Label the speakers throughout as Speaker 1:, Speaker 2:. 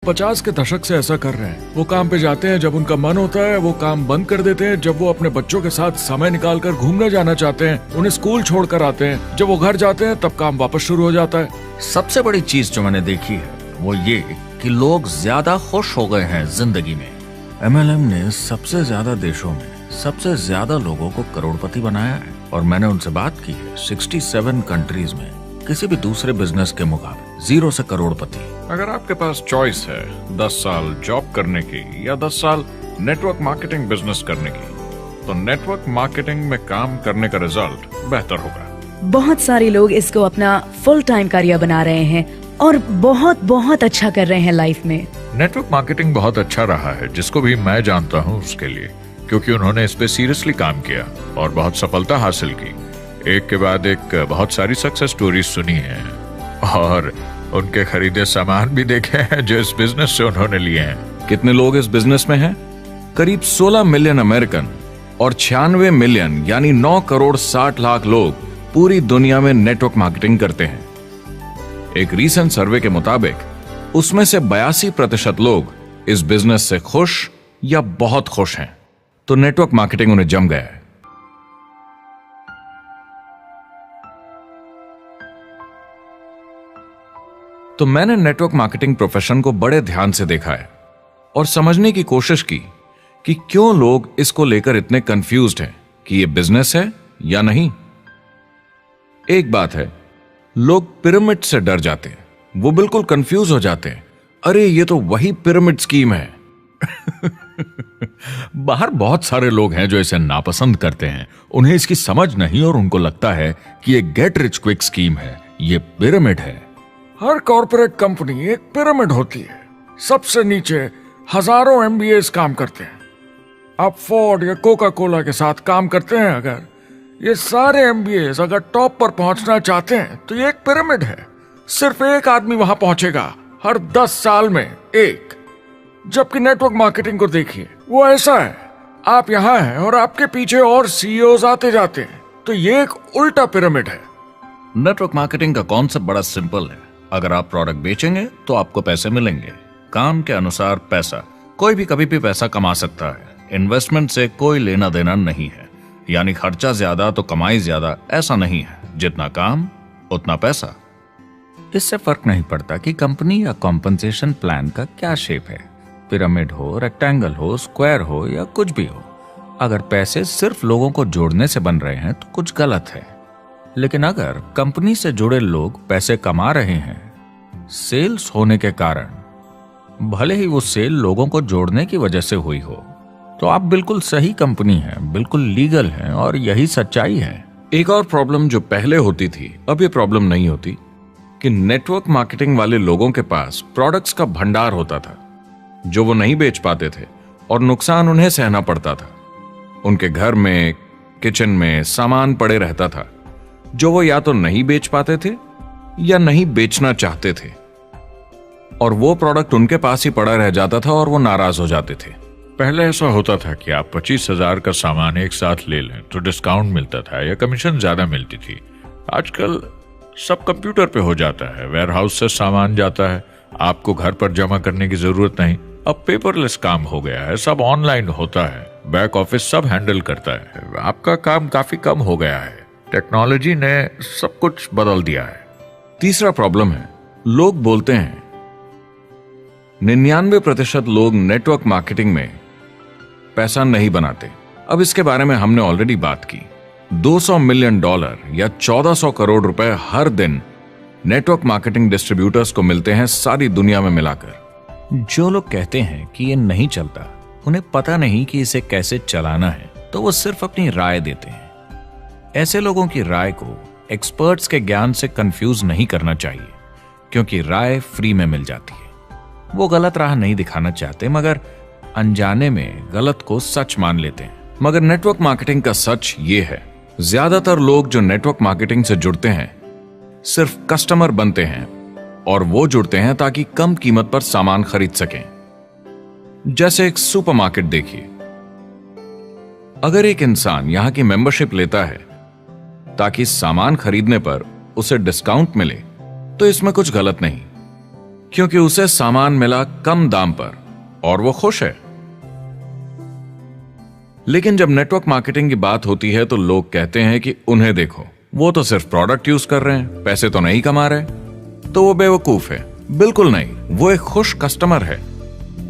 Speaker 1: 50 के दशक से ऐसा कर रहे हैं। वो काम पे जाते हैं जब उनका मन होता है, वो काम बंद कर देते हैं जब वो अपने बच्चों के साथ समय निकालकर घूमने जाना चाहते हैं, उन्हें स्कूल छोड़कर आते हैं, जब वो घर जाते हैं तब काम वापस शुरू हो जाता है।
Speaker 2: सबसे बड़ी चीज जो मैंने देखी है वो ये कि लोग ज्यादा खुश हो गए हैं जिंदगी में। MLM ने सबसे ज्यादा देशों में सबसे ज्यादा लोगों को करोड़पति बनाया है और मैंने उनसे बात की है 67 कंट्रीज में किसी भी दूसरे बिजनेस के मुकाबले 0 से करोड़पति।
Speaker 1: अगर आपके पास चॉइस है 10 साल जॉब करने की या 10 साल नेटवर्क मार्केटिंग बिजनेस करने की, तो नेटवर्क मार्केटिंग में काम करने का रिजल्ट बेहतर होगा।
Speaker 3: बहुत सारे लोग इसको अपना फुल टाइम करियर बना रहे हैं और बहुत बहुत अच्छा कर रहे हैं लाइफ में।
Speaker 1: नेटवर्क मार्केटिंग बहुत अच्छा रहा है, जिसको भी मैं जानता हूँ उसके लिए, क्योंकि उन्होंने इस पे सीरियसली काम किया और बहुत सफलता हासिल की। एक के बाद एक बहुत सारी सक्सेस स्टोरीज सुनी है और उनके खरीदे सामान भी देखे हैं जो इस बिजनेस से उन्होंने लिए हैं।
Speaker 2: कितने लोग इस बिजनेस में हैं? करीब 16 मिलियन अमेरिकन और 96 मिलियन यानी 9 करोड़ 60 लाख लोग पूरी दुनिया में नेटवर्क मार्केटिंग करते हैं। एक रीसेंट सर्वे के मुताबिक उसमें से 82% लोग इस बिजनेस से खुश या बहुत खुश हैं। तो नेटवर्क मार्केटिंग उन्हें जम गया है। तो मैंने नेटवर्क मार्केटिंग प्रोफेशन को बड़े ध्यान से देखा है और समझने की कोशिश की कि क्यों लोग इसको लेकर इतने कंफ्यूज्ड हैं कि ये बिजनेस है या नहीं। एक बात है, लोग पिरामिड से डर जाते हैं, वो बिल्कुल कंफ्यूज हो जाते हैं। अरे ये तो वही पिरामिड स्कीम है। बाहर बहुत सारे लोग हैं जो इसे नापसंद करते हैं, उन्हें इसकी समझ नहीं और उनको लगता है कि ये गेट रिच क्विक स्कीम है, ये पिरामिड है।
Speaker 1: हर कॉर्पोरेट कंपनी एक पिरामिड होती है। सबसे नीचे हजारों MBAs काम करते हैं। आप फोर्ड या कोका कोला के साथ काम करते हैं, अगर ये सारे MBAs अगर टॉप पर पहुंचना चाहते हैं तो ये एक पिरामिड है। सिर्फ एक आदमी वहां पहुंचेगा हर 10 साल में एक। जबकि नेटवर्क मार्केटिंग को देखिए, वो ऐसा है, आप यहां हैं और आपके पीछे और CEOs आते जाते हैं, तो ये एक उल्टा पिरामिड है।
Speaker 2: नेटवर्क मार्केटिंग का कॉन्सेप्ट बड़ा सिंपल है। अगर आप प्रोडक्ट बेचेंगे तो आपको पैसे मिलेंगे, काम के अनुसार पैसा। कोई भी कभी भी पैसा कमा सकता है, इन्वेस्टमेंट से कोई लेना देना नहीं है। यानी खर्चा ज्यादा तो कमाई ज्यादा, ऐसा नहीं है। जितना काम उतना पैसा। इससे फर्क नहीं पड़ता कि कंपनी या कॉम्पनसेशन प्लान का क्या शेप है, पिरामिड हो, रेक्टेंगल हो, स्क्वायर हो या कुछ भी हो। अगर पैसे सिर्फ लोगों को जोड़ने से बन रहे हैं तो कुछ गलत है। लेकिन अगर कंपनी से जुड़े लोग पैसे कमा रहे हैं सेल्स होने के कारण, भले ही वो सेल लोगों को जोड़ने की वजह से हुई हो, तो आप बिल्कुल सही कंपनी है, बिल्कुल लीगल है और यही सच्चाई है।
Speaker 1: एक और प्रॉब्लम जो पहले होती थी, अब ये प्रॉब्लम नहीं होती, कि नेटवर्क मार्केटिंग वाले लोगों के पास प्रोडक्ट्स का भंडार होता था जो वो नहीं बेच पाते थे और नुकसान उन्हें सहना पड़ता था। उनके घर में, किचन में सामान पड़े रहता था जो वो या तो नहीं बेच पाते थे या नहीं बेचना चाहते थे, और वो प्रोडक्ट उनके पास ही पड़ा रह जाता था और वो नाराज हो जाते थे। पहले ऐसा होता था कि आप 25,000 का सामान एक साथ ले लें तो डिस्काउंट मिलता था या कमीशन ज्यादा मिलती थी। आजकल सब कंप्यूटर पे हो जाता है, वेयर हाउस से सामान जाता है, आपको घर पर जमा करने की जरूरत नहीं। अब पेपरलेस काम हो गया है, सब ऑनलाइन होता है, बैक ऑफिस सब हैंडल करता है। आपका काम काफी कम हो गया है, टेक्नोलॉजी ने सब कुछ बदल दिया है। तीसरा प्रॉब्लम है, लोग बोलते हैं 99% लोग नेटवर्क मार्केटिंग में पैसा नहीं बनाते। अब इसके बारे में हमने ऑलरेडी बात की। $200 मिलियन या 1400 करोड़ रुपए हर दिन नेटवर्क मार्केटिंग डिस्ट्रीब्यूटर्स को मिलते हैं सारी दुनिया में मिलाकर।
Speaker 2: जो लोग कहते हैं कि ये नहीं चलता, उन्हें पता नहीं कि इसे कैसे चलाना है, तो वो सिर्फ अपनी राय देते हैं। ऐसे लोगों की राय को एक्सपर्ट्स के ज्ञान से कंफ्यूज नहीं करना चाहिए, क्योंकि राय फ्री में मिल जाती है। वो गलत राह नहीं दिखाना चाहते, मगर अनजाने में गलत को सच मान लेते हैं। मगर नेटवर्क मार्केटिंग का सच ये है, ज्यादातर लोग जो नेटवर्क मार्केटिंग से जुड़ते हैं सिर्फ कस्टमर बनते हैं, और वो जुड़ते हैं ताकि कम कीमत पर सामान खरीद सकें। जैसे एक सुपरमार्केट देखिए, अगर एक इंसान यहां की मेंबरशिप लेता है ताकि सामान खरीदने पर उसे डिस्काउंट मिले, तो इसमें कुछ गलत नहीं,
Speaker 1: क्योंकि उसे सामान मिला कम दाम पर और वो खुश है। लेकिन जब नेटवर्क मार्केटिंग की बात होती है तो लोग कहते हैं कि उन्हें देखो, वो तो सिर्फ प्रोडक्ट यूज कर रहे हैं, पैसे तो नहीं कमा रहे, तो वो बेवकूफ है। बिल्कुल नहीं, वो एक खुश कस्टमर है।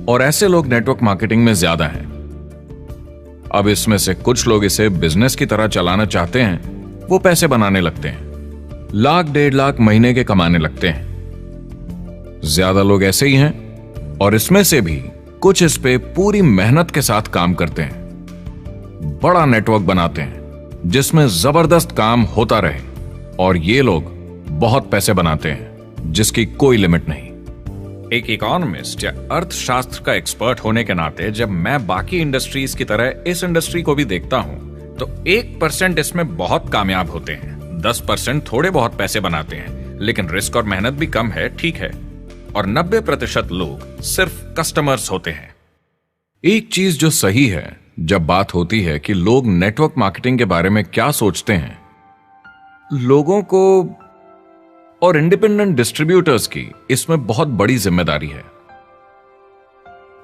Speaker 1: और ऐसे लोग नेटवर्क मार्केटिंग में ज्यादा हैं। अब इसमें से कुछ लोग इसे बिजनेस की तरह चलाना चाहते हैं, वो पैसे बनाने लगते हैं, लाख 1.5 लाख महीने के कमाने लगते हैं। ज्यादा लोग ऐसे ही हैं और इसमें से भी कुछ इस पे पूरी मेहनत के साथ काम करते हैं, बड़ा नेटवर्क बनाते हैं जिसमें जबरदस्त काम होता रहे, और ये लोग बहुत पैसे बनाते हैं जिसकी कोई लिमिट नहीं। एक इकोनॉमिस्ट या अर्थशास्त्र का एक्सपर्ट होने के नाते जब मैं बाकी इंडस्ट्रीज की तरह इस इंडस्ट्री को भी देखता हूं तो 1% इसमें बहुत कामयाब होते हैं, 10% थोड़े बहुत पैसे बनाते हैं, लेकिन रिस्क और मेहनत भी कम है, ठीक है, और 90% लोग सिर्फ कस्टमर्स होते हैं। एक चीज जो सही है जब बात होती है कि लोग नेटवर्क मार्केटिंग के बारे में क्या सोचते हैं, लोगों को और इंडिपेंडेंट डिस्ट्रीब्यूटर्स की इसमें बहुत बड़ी जिम्मेदारी है।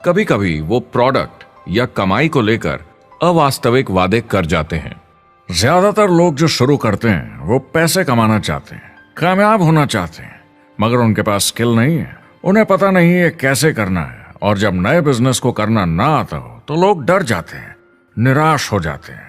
Speaker 1: कभी कभी वो प्रोडक्ट या कमाई को लेकर अवास्तविक वादे कर जाते हैं।
Speaker 2: ज्यादातर लोग जो शुरू करते हैं वो पैसे कमाना चाहते हैं, कामयाब होना चाहते हैं, मगर उनके पास स्किल नहीं है, उन्हें पता नहीं है कैसे करना है, और जब नए बिजनेस को करना ना आता हो तो लोग डर जाते हैं, निराश हो जाते हैं।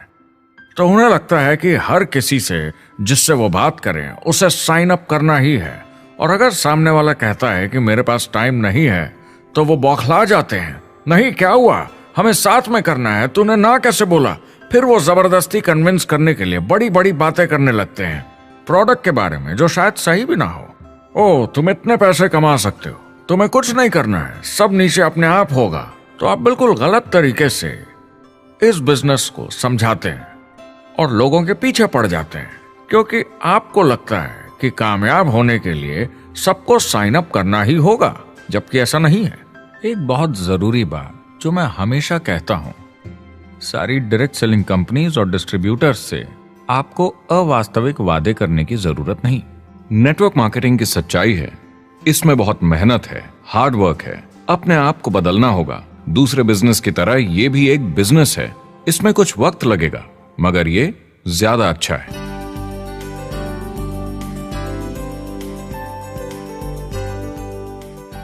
Speaker 2: तो उन्हें लगता है कि हर किसी से जिससे वो बात करें उसे साइन अप करना ही है, और अगर सामने वाला कहता है कि मेरे पास टाइम नहीं है तो वो बौखला जाते हैं। नहीं, क्या हुआ, हमें साथ में करना है, तूने ना कैसे बोला। फिर वो जबरदस्ती कन्विंस करने के लिए बड़ी बड़ी बातें करने लगते हैं प्रोडक्ट के बारे में जो शायद सही भी ना हो। ओ, तुम इतने पैसे कमा सकते हो, तुम्हें कुछ नहीं करना है, सब नीचे अपने आप होगा। तो आप बिल्कुल गलत तरीके से इस बिजनेस को समझाते हैं और लोगों के पीछे पड़ जाते हैं, क्योंकि आपको लगता है कि कामयाब होने के लिए सबको साइन अप करना ही होगा, जबकि ऐसा नहीं है।
Speaker 1: एक बहुत जरूरी बात जो मैं हमेशा कहता हूं, सारी डायरेक्ट सेलिंग कंपनीज और डिस्ट्रीब्यूटर्स से आपको अवास्तविक वादे करने की जरूरत नहीं। नेटवर्क मार्केटिंग की सच्चाई है, इसमें बहुत मेहनत है, हार्ड वर्क है, अपने आप को बदलना होगा। दूसरे बिजनेस की तरह ये भी एक बिजनेस है, इसमें कुछ वक्त लगेगा, मगर ये ज्यादा अच्छा है।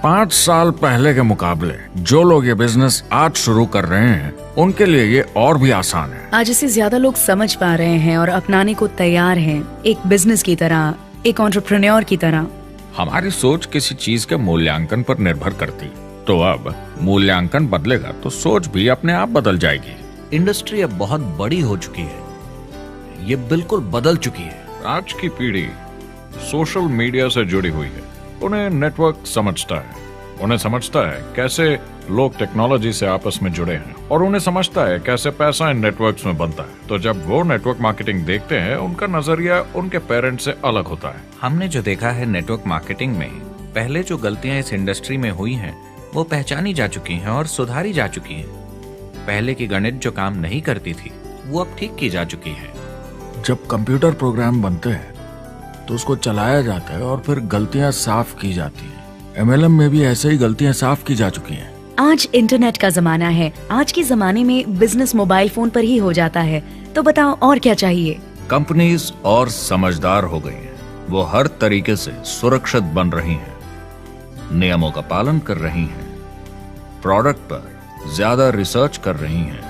Speaker 2: 5 साल पहले के मुकाबले जो लोग ये बिजनेस आज शुरू कर रहे हैं उनके लिए ये और भी आसान है।
Speaker 3: आज इसे ज्यादा लोग समझ पा रहे हैं और अपनाने को तैयार हैं, एक बिजनेस की तरह, एक एंटरप्रेन्योर की तरह।
Speaker 2: हमारी सोच किसी चीज के मूल्यांकन पर निर्भर करती, तो अब मूल्यांकन बदलेगा तो सोच भी अपने आप बदल जाएगी।
Speaker 1: इंडस्ट्री अब बहुत बड़ी हो चुकी है, ये बिल्कुल बदल चुकी है।
Speaker 2: आज की पीढ़ी सोशल मीडिया से जुड़ी हुई है, उन्हें नेटवर्क समझता है, उन्हें समझता है कैसे लोग टेक्नोलॉजी से आपस में जुड़े हैं, और उन्हें समझता है कैसे पैसा इन नेटवर्क्स में बनता है। तो जब वो नेटवर्क मार्केटिंग देखते हैं, उनका नजरिया उनके पेरेंट्स से अलग होता है।
Speaker 1: हमने जो देखा है नेटवर्क मार्केटिंग में, पहले जो गलतियां इस इंडस्ट्री में हुई हैं वो पहचानी जा चुकी हैं और सुधारी जा चुकी हैं। पहले की गणित जो काम नहीं करती थी वो अब ठीक की जा चुकी है।
Speaker 2: जब कंप्यूटर प्रोग्राम बनते हैं तो उसको चलाया जाता है और फिर गलतियां साफ की जाती हैं। MLM में भी ऐसे ही गलतियां साफ की जा चुकी हैं।
Speaker 3: आज इंटरनेट का जमाना है, आज के जमाने में बिजनेस मोबाइल फोन पर ही हो जाता है, तो बताओ और क्या चाहिए।
Speaker 1: कंपनीज और समझदार हो गई हैं, वो हर तरीके से सुरक्षित बन रही हैं, नियमों का पालन कर रही हैं, प्रोडक्ट पर ज्यादा रिसर्च कर रही हैं।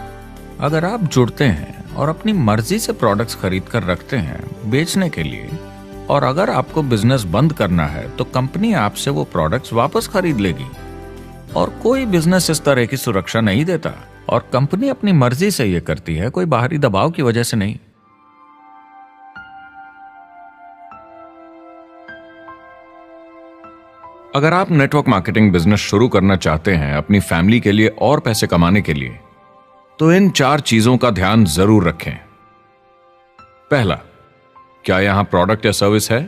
Speaker 1: अगर आप जुड़ते हैं और अपनी मर्जी से प्रोडक्ट्स खरीद कर रखते हैं बेचने के लिए, और अगर आपको बिजनेस बंद करना है तो कंपनी आपसे वो प्रोडक्ट्स वापस खरीद लेगी। और कोई बिजनेस इस तरह की सुरक्षा नहीं देता, और कंपनी अपनी मर्जी से ये करती है, कोई बाहरी दबाव की वजह से नहीं। अगर आप नेटवर्क मार्केटिंग बिजनेस शुरू करना चाहते हैं अपनी फैमिली के लिए और पैसे कमाने के लिए, तो इन 4 चीजों का ध्यान जरूर रखें। पहला, क्या यहां प्रोडक्ट या सर्विस है?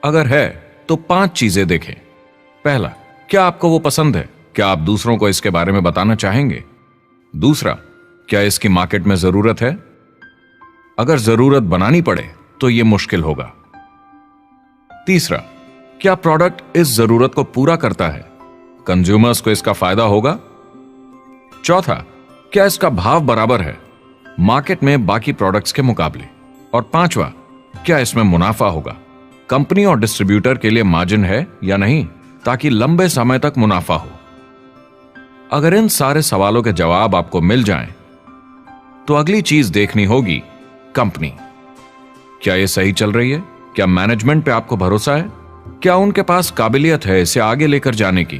Speaker 1: अगर है तो 5 चीजें देखें। पहला, क्या आपको वो पसंद है? क्या आप दूसरों को इसके बारे में बताना चाहेंगे? दूसरा, क्या इसकी मार्केट में जरूरत है? अगर जरूरत बनानी पड़े तो यह मुश्किल होगा। तीसरा, क्या प्रोडक्ट इस जरूरत को पूरा करता है? कंज्यूमर्स को इसका फायदा होगा? चौथा, क्या इसका भाव बराबर है मार्केट में बाकी प्रोडक्ट्स के मुकाबले? और पांचवा, क्या इसमें मुनाफा होगा? कंपनी और डिस्ट्रीब्यूटर के लिए मार्जिन है या नहीं, ताकि लंबे समय तक मुनाफा हो? अगर इन सारे सवालों के जवाब आपको मिल जाएं, तो अगली चीज देखनी होगी कंपनी। क्या यह सही चल रही है? क्या मैनेजमेंट पे आपको भरोसा है? क्या उनके पास काबिलियत है इसे आगे लेकर जाने की?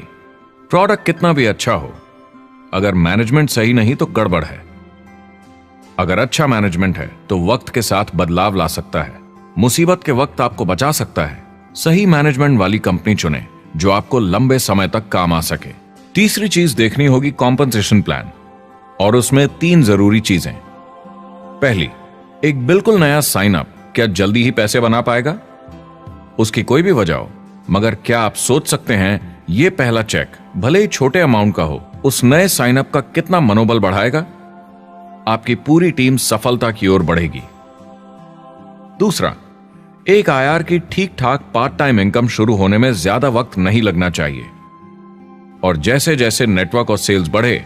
Speaker 1: प्रोडक्ट कितना भी अच्छा हो, अगर मैनेजमेंट सही नहीं तो गड़बड़ है। अगर अच्छा मैनेजमेंट है तो वक्त के साथ बदलाव ला सकता है, मुसीबत के वक्त आपको बचा सकता है। सही मैनेजमेंट वाली कंपनी चुने जो आपको लंबे समय तक काम आ सके। तीसरी चीज देखनी होगी कॉम्पनसेशन प्लान, और उसमें 3 जरूरी चीजें। पहली, एक बिल्कुल नया साइन अप क्या जल्दी ही पैसे बना पाएगा? उसकी कोई भी वजह हो, मगर क्या आप सोच सकते हैं यह पहला चेक, भले ही छोटे अमाउंट का हो, उस नए साइन अप का कितना मनोबल बढ़ाएगा? आपकी पूरी टीम सफलता की ओर बढ़ेगी। दूसरा, एक आईआर की ठीक ठाक पार्ट टाइम इनकम शुरू होने में ज्यादा वक्त नहीं लगना चाहिए, और जैसे जैसे नेटवर्क और सेल्स बढ़े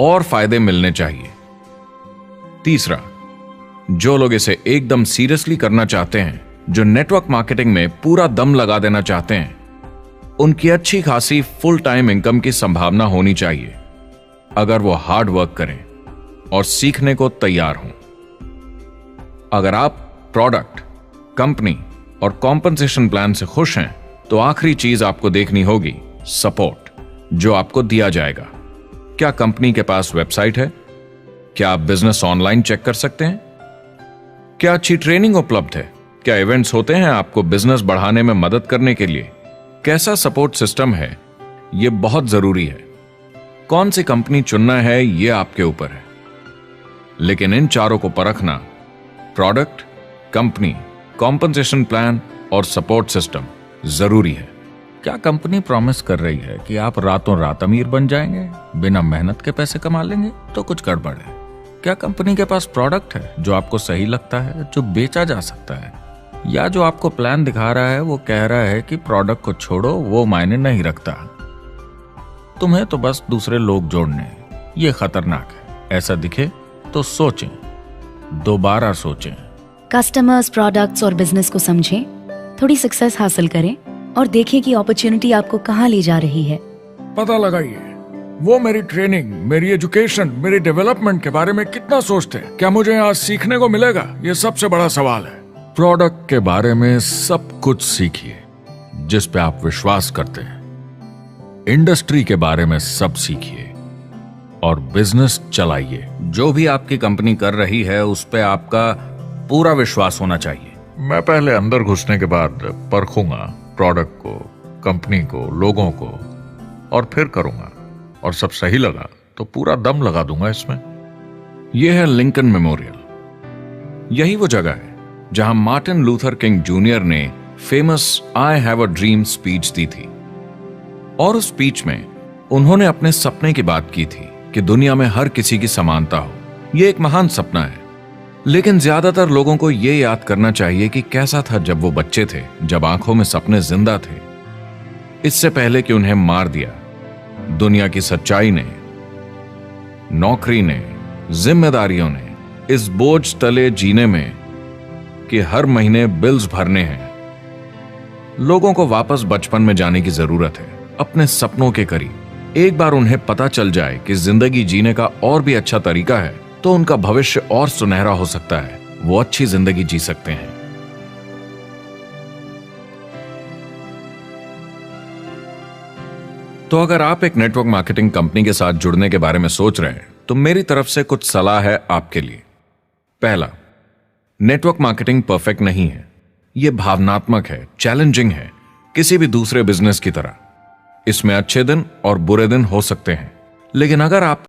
Speaker 1: और फायदे मिलने चाहिए। तीसरा, जो लोग इसे एकदम सीरियसली करना चाहते हैं, जो नेटवर्क मार्केटिंग में पूरा दम लगा देना चाहते हैं, उनकी अच्छी खासी फुल टाइम इनकम की संभावना होनी चाहिए, अगर वो हार्ड वर्क करें और सीखने को तैयार हों। अगर आप प्रोडक्ट, कंपनी और कॉम्पनसेशन प्लान से खुश हैं, तो आखिरी चीज आपको देखनी होगी सपोर्ट, जो आपको दिया जाएगा। क्या कंपनी के पास वेबसाइट है? क्या आप बिजनेस ऑनलाइन चेक कर सकते हैं? क्या अच्छी ट्रेनिंग उपलब्ध है? क्या इवेंट्स होते हैं आपको बिजनेस बढ़ाने में मदद करने के लिए? कैसा सपोर्ट सिस्टम है? यह बहुत जरूरी है। कौन सी कंपनी चुनना है यह आपके ऊपर है, लेकिन इन चारों को परखना, प्रोडक्ट, कंपनी, कॉम्पनसेशन प्लान और सपोर्ट सिस्टम, जरूरी है।
Speaker 2: क्या कंपनी प्रॉमिस कर रही है कि आप रातों रात अमीर बन जाएंगे, बिना मेहनत के पैसे कमा लेंगे? तो कुछ गड़बड़ है। क्या कंपनी के पास प्रोडक्ट है जो आपको सही लगता है, जो बेचा जा सकता है? या जो आपको प्लान दिखा रहा है वो कह रहा है कि प्रोडक्ट को छोड़ो, वो मायने नहीं रखता, तुम्हें तो बस दूसरे लोग जोड़ने हैं? ये खतरनाक है। ऐसा दिखे तो सोचें, दोबारा सोचें।
Speaker 3: कस्टमर्स, प्रोडक्ट्स और बिजनेस को समझें, थोड़ी सक्सेस हासिल करें और देखें कि अपॉर्चुनिटी आपको कहां ले जा रही है।
Speaker 4: पता लगाइए वो मेरी ट्रेनिंग, मेरी एजुकेशन, मेरी डेवलपमेंट के बारे में कितना सोचते हैं। क्या मुझे आज सीखने को मिलेगा? ये सबसे बड़ा सवाल है।
Speaker 1: प्रोडक्ट के बारे में सब कुछ सीखिए जिस पे आप विश्वास करते हैं। इंडस्ट्री के बारे में सब सीखिए और बिजनेस चलाइए।
Speaker 2: जो भी आपकी कंपनी कर रही है उस पे आपका पूरा विश्वास होना चाहिए।
Speaker 1: मैं पहले अंदर घुसने के बाद परखूंगा प्रोडक्ट को, कंपनी को, लोगों को, और फिर करूंगा, और सब सही लगा तो पूरा दम लगा दूंगा इसमें। यह है लिंकन मेमोरियल। यही वो जगह है जहां मार्टिन लूथर किंग जूनियर ने famous I have a dream speech दी थी, और उस स्पीच में उन्होंने अपने सपने की बात की थी कि दुनिया में हर किसी की समानता हो। यह एक महान सपना है, लेकिन ज्यादातर लोगों को यह याद करना चाहिए कि कैसा था जब वो बच्चे थे, जब आंखों में सपने जिंदा थे, इससे पहले कि उन्हें मार दिया दुनिया की सच्चाई ने, नौकरी ने, जिम्मेदारियों ने, इस बोझ तले जीने में कि हर महीने बिल्स भरने हैं। लोगों को वापस बचपन में जाने की जरूरत है, अपने सपनों के करीब। एक बार उन्हें पता चल जाए कि जिंदगी जीने का और भी अच्छा तरीका है, तो उनका भविष्य और सुनहरा हो सकता है, वो अच्छी जिंदगी जी सकते हैं। तो अगर आप एक नेटवर्क मार्केटिंग कंपनी के साथ जुड़ने के बारे में सोच रहे हैं, तो मेरी तरफ से कुछ सलाह है आपके लिए। पहला, नेटवर्क मार्केटिंग परफेक्ट नहीं है। यह भावनात्मक है, चैलेंजिंग है, किसी भी दूसरे बिजनेस की तरह। इसमें अच्छे दिन और बुरे दिन हो सकते हैं, लेकिन अगर आप